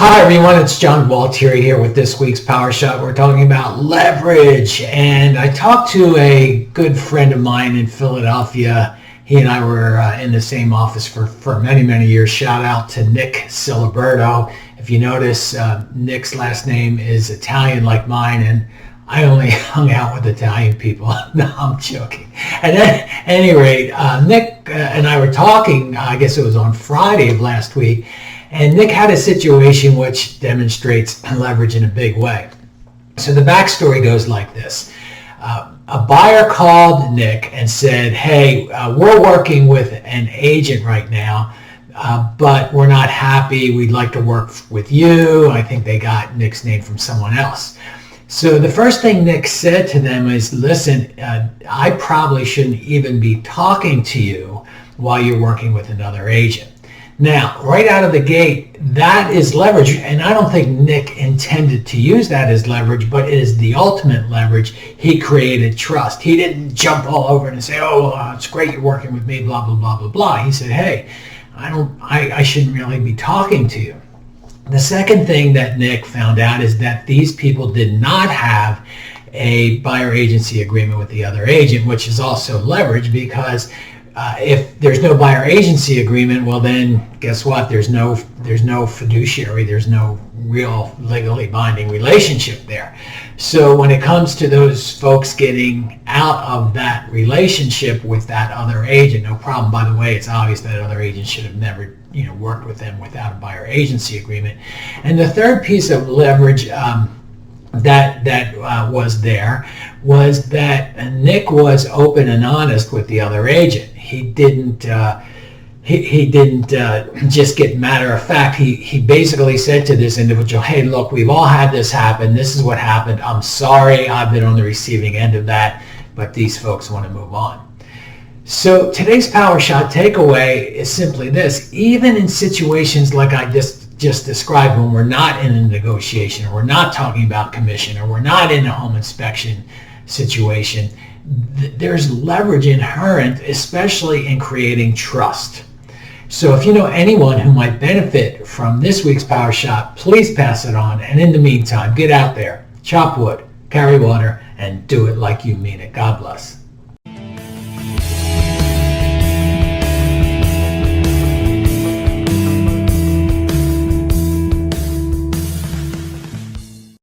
Hi everyone, it's John Gualtieri here with this week's Power Shot. We're talking about leverage, and I talked to a good friend of mine in Philadelphia. He and I were in the same office for many years. Shout out to Nick Siliberto. If you notice, Nick's last name is Italian like mine, and I only hung out with Italian people. No, I'm joking. And at any rate, Nick and I were talking, I guess it was on Friday of last week, and Nick had a situation which demonstrates leverage in a big way. So the backstory goes like this. A buyer called Nick and said, hey, we're working with an agent right now, but we're not happy. We'd like to work with you. I think they got Nick's name from someone else. So the first thing Nick said to them is, listen, I probably shouldn't even be talking to you while you're working with another agent. Now, right out of the gate, that is leverage, and I don't think Nick intended to use that as leverage, but it is the ultimate leverage. He created trust. He didn't jump all over it and say, oh, it's great you're working with me, blah, blah, blah, blah, blah. He said, hey, I shouldn't really be talking to you. The second thing that Nick found out is that these people did not have a buyer agency agreement with the other agent, which is also leverage, because if there's no buyer agency agreement, well then guess what? There's no fiduciary, there's no real legally binding relationship there. So when it comes to those folks getting out of that relationship with that other agent, no problem. By the way, it's obvious that other agent should have never worked with them without a buyer agency agreement. And the third piece of leverage that was there was that Nick was open and honest with the other agent. He didn't just get matter of fact. He basically said to this individual, hey, look, we've all had this happen. This is what happened. I'm sorry. I've been on the receiving end of that, but these folks want to move on. So today's Power Shot takeaway is simply this. Even in situations like I just described, when we're not in a negotiation, or we're not talking about commission, or we're not in a home inspection situation, there's leverage inherent, especially in creating trust. So if you know anyone who might benefit from this week's Power Shot, please pass it on. And in the meantime, get out there, chop wood, carry water, and do it like you mean it. God bless.